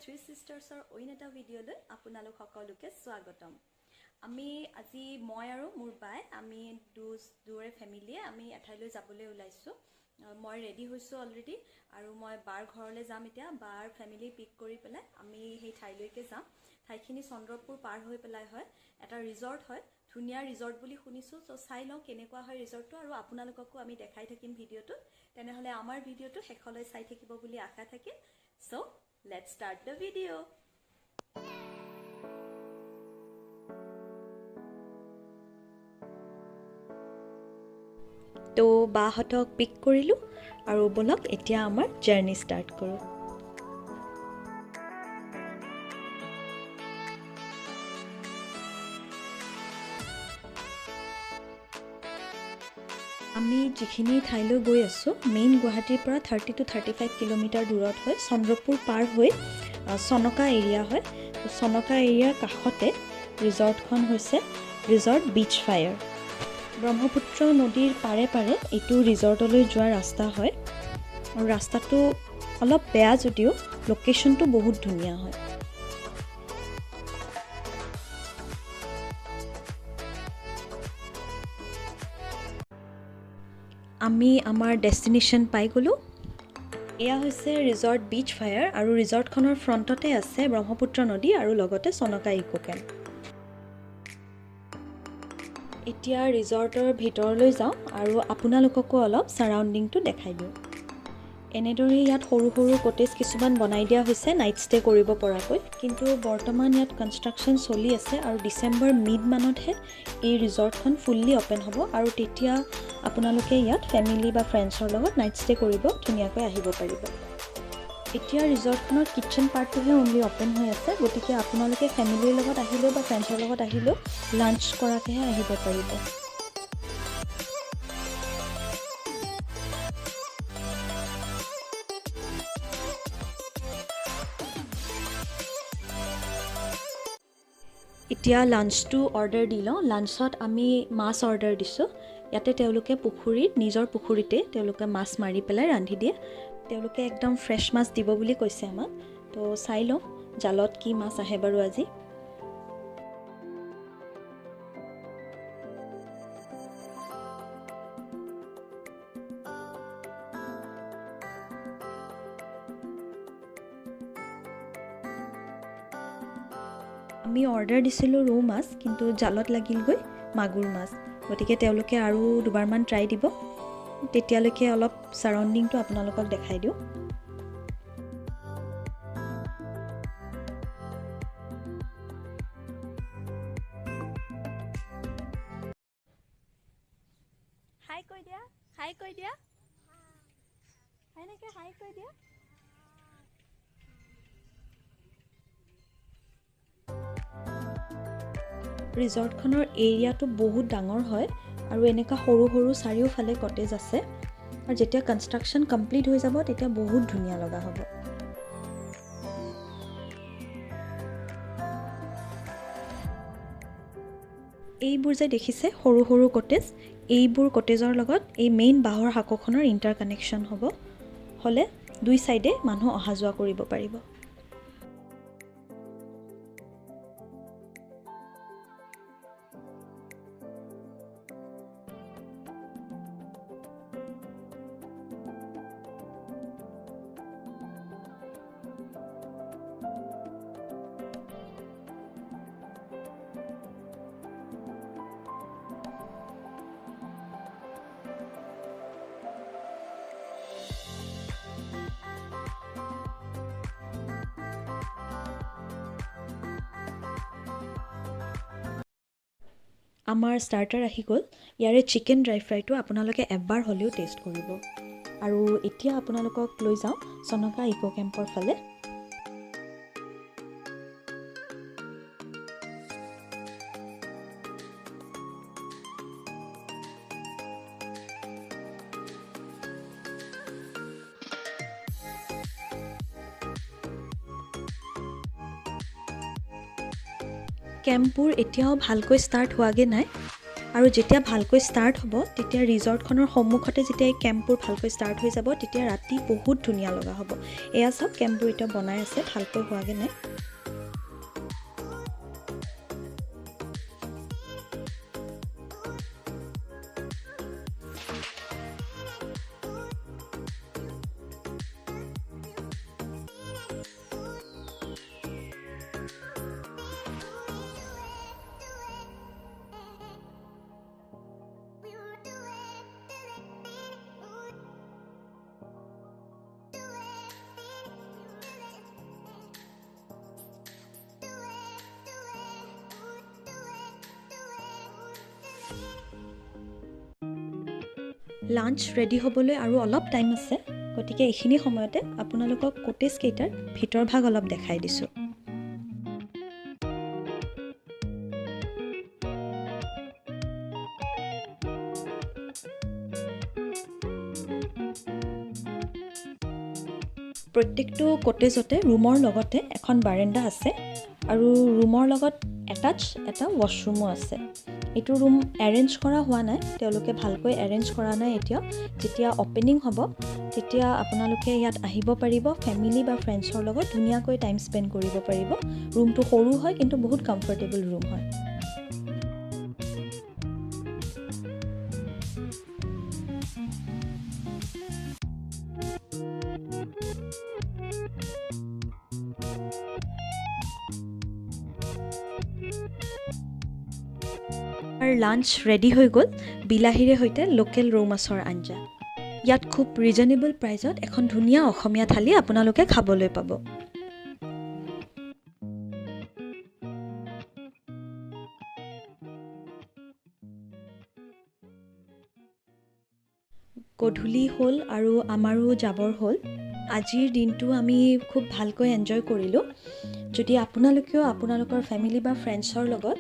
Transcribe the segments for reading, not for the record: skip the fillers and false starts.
Three সিস্টাৰ্ছৰ অইন এটা ভিডিঅ'লৈ আপোনালোক সকলোকে স্বাগতম। আমি আজি মই আৰু মোৰ বাই আমি দুৰে ফেমিলিয়ে আমি এঠাইলৈ যাবলৈ ওলাইছোঁ। মই ৰেডি হৈছোঁ অলৰেডি আৰু মই বাৰ ঘৰলৈ যাম। এতিয়া বাৰ ফেমিলি পিক কৰি পেলাই আমি সেই ঠাইলৈকে যাম। ঠাইখিনি চন্দ্ৰপুৰ পাৰ হৈ পেলাই হয়, এটা ৰিজৰ্ট হয়, ধুনীয়া ৰিজৰ্ট বুলি শুনিছোঁ। চ' চাই লওঁ কেনেকুৱা হয় ৰিজৰ্টটো আৰু আপোনালোককো আমি দেখাই থাকিম ভিডিঅ'টোত। তেনেহ'লে আমাৰ ভিডিঅ'টো শেষলৈ চাই থাকিব বুলি আশা থাকিল। চ' let's start the video. তো বাহঁতক পিক কৰিলোঁ আৰু বলক এতিয়া আমাৰ জাৰ্নি ষ্টাৰ্ট কৰোঁ। আমি যিখিনি ঠাইলৈ গৈ আছোঁ মেইন গুৱাহাটীৰ পৰা 30 to 35 কিলোমিটাৰ দূৰত হয়। চন্দ্ৰপুৰ পাৰ হৈ চনকা এৰিয়া হয়। চনকা এৰিয়াৰ কাষতে ৰিজৰ্টখন হৈছে ৰিজৰ্ট বিচ ফায়াৰ। ব্ৰহ্মপুত্ৰ নদীৰ পাৰে পাৰে এইটো ৰিজৰ্টলৈ যোৱা ৰাস্তা হয় আৰু ৰাস্তাটো অলপ বেয়া যদিও লোকেশ্যনটো বহুত ধুনীয়া হয়। আমি আমাৰ ডেষ্টিনেশ্যন পাই গ'লোঁ। এয়া হৈছে ৰিজৰ্ট বিচ ফায়াৰ আৰু ৰিজৰ্টখনৰ ফ্ৰণ্টতে আছে ব্ৰহ্মপুত্ৰ নদী আৰু লগতে চনকা ইকো কেম্প। এতিয়া ৰিজৰ্টৰ ভিতৰলৈ যাওঁ আৰু আপোনালোককো অলপ ছাৰাউণ্ডিংটো দেখাই দিওঁ। এনেদৰে ইয়াত সৰু সৰু কটেজ কিছুমান বনাই দিয়া হৈছে নাইট ষ্টে' কৰিব পৰাকৈ, কিন্তু বৰ্তমান ইয়াত কনষ্ট্ৰাকশ্যন চলি আছে আৰু ডিচেম্বৰ মিড মানতহে এই ৰিজৰ্টখন ফুল্লি অ'পেন হ'ব আৰু তেতিয়া আপোনালোকে ইয়াত ফেমিলি বা ফ্ৰেণ্ডছৰ লগত নাইট ষ্টে' কৰিব ধুনীয়াকৈ আহিব পাৰিব। এতিয়া ৰিজৰ্টখনৰ কিটচেন পাৰ্টটোহে অনলি অ'পেন হৈ আছে, গতিকে আপোনালোকে ফেমিলিৰ লগত আহিলেও বা ফ্ৰেণ্ডছৰ লগত আহিলেও লাঞ্চ কৰাকৈহে আহিব পাৰিব। এতিয়া লাঞ্চটো অৰ্ডাৰ দি লওঁ। লাঞ্চত আমি মাছ অৰ্ডাৰ দিছোঁ। ইয়াতে তেওঁলোকে নিজৰ পুখুৰীতে তেওঁলোকে মাছ মাৰি পেলাই ৰান্ধি দিয়ে। তেওঁলোকে একদম ফ্ৰেছ মাছ দিব বুলি কৈছে আমাক। তো চাই লওঁ জালত কি মাছ আহে বাৰু আজি। আমি অৰ্ডাৰ দিছিলোঁ ৰৌ মাছ, কিন্তু জালত লাগিলগৈ মাগুৰ মাছ। গতিকে তেওঁলোকে আৰু দুবাৰমান ট্ৰাই দিব। তেতিয়ালৈকে অলপ ছাৰাউণ্ডিংটো আপোনালোকক দেখাই দিওঁ। হাই কৈ দিয়া, হাই কৈ দিয়া, এনেকৈ হাই কৈ দিয়া। ৰিজৰ্টখনৰ এৰিয়াটো বহুত ডাঙৰ হয় আৰু এনেকুৱা সৰু সৰু চাৰিওফালে কটেজ আছে আৰু যেতিয়া কনষ্ট্ৰাকশ্যন কমপ্লিট হৈ যাব তেতিয়া বহুত ধুনীয়া লগা হ'ব। এইবোৰ যে দেখিছে সৰু সৰু কটেজ, এইবোৰ কটেজৰ লগত এই মেইন বাঁহৰ সাঁকোখনৰ ইণ্টাৰ কানেকশ্যন হ'লে দুই চাইডে মানুহ অহা যোৱা কৰিব পাৰিব। আমাৰ ষ্টাৰ্টাৰ আহি গ'ল। ইয়াৰে চিকেন ড্ৰাই ফ্ৰাইটো আপোনালোকে এবাৰ হ'লেও টেষ্ট কৰিব। আৰু এতিয়া আপোনালোকক লৈ যাওঁ চনকা ইকো কেম্পৰ ফালে। কেম্পবোৰ এতিয়াও ভালকৈ ষ্টাৰ্ট হোৱাগৈ নাই। আৰু যেতিয়া ভালকৈ ষ্টাৰ্ট হ'ব তেতিয়া ৰিজৰ্টখনৰ সন্মুখতে যেতিয়া এই কেম্পবোৰ ভালকৈ ষ্টাৰ্ট হৈ যাব তেতিয়া ৰাতি বহুত ধুনীয়া লগা হ'ব। এয়া চাওক কেম্পবোৰ এতিয়া বনাই আছে, ভালকৈ হোৱাগৈ নাই। লাঞ্চ ৰেডি হ'বলৈ আৰু অলপ টাইম আছে, গতিকে এইখিনি সময়তে আপোনালোকক কটেজ কেইটাৰ ভিতৰ ভাগ অলপ দেখাই দিছোঁ। প্ৰত্যেকটো কটেজতে ৰুমৰ লগতে এখন বাৰাণ্ডা আছে আৰু ৰুমৰ লগত এটাচ এটা ৱাছৰুমো আছে। এইটো ৰুম এৰেঞ্জ কৰা হোৱা নাই, তেওঁলোকে ভালকৈ এৰেঞ্জ কৰা নাই এতিয়া। যেতিয়া অপেনিং হ'ব তেতিয়া আপোনালোকে ইয়াত আহিব পাৰিব, ফেমিলি বা ফ্ৰেণ্ডছৰ লগত ধুনীয়াকৈ টাইম স্পেণ্ড কৰিব পাৰিব। ৰুমটো সৰু হয় কিন্তু বহুত কমফৰ্টেবল ৰুম হয়। আৰু লাঞ্চ ৰেডি হৈ গ'ল, বিলাহীৰে সৈতে লোকেল ৰৌ মাছৰ আঞ্জা। ইয়াত খুব ৰিজনেবল প্ৰাইজত এখন ধুনীয়া অসমীয়া থালি আপোনালোকে খাবলৈ পাব। গধূলি হ'ল আৰু আমাৰো যাবৰ হ'ল। আজিৰ দিনটো আমি খুব ভালকৈ এনজয় কৰিলোঁ। যদি আপোনালোকেও আপোনালোকৰ ফেমিলি বা ফ্ৰেণ্ডছৰ লগত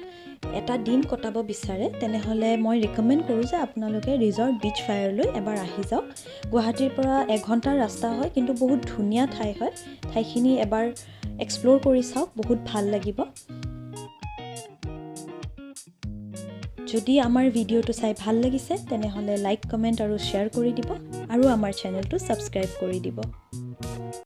এটা দিন কটাব বিচাৰে তেনেহ'লে মই ৰিকমেণ্ড কৰোঁ যে আপোনালোকে ৰিজৰ্ট বিচ ফায়াৰলৈ এবাৰ আহি যাওক। গুৱাহাটীৰ পৰা 1 ঘণ্টাৰ ৰাস্তা হয়, কিন্তু বহুত ধুনীয়া ঠাই হয়। ঠাইখিনি এবাৰ এক্সপ্ল'ৰ কৰি চাওক, বহুত ভাল লাগিব। যদি আমাৰ ভিডিঅ'টো চাই ভাল লাগিছে তেনেহ'লে লাইক, কমেণ্ট আৰু শ্বেয়াৰ কৰি দিব আৰু আমাৰ চেনেলটো ছাবস্ক্ৰাইব কৰি দিব।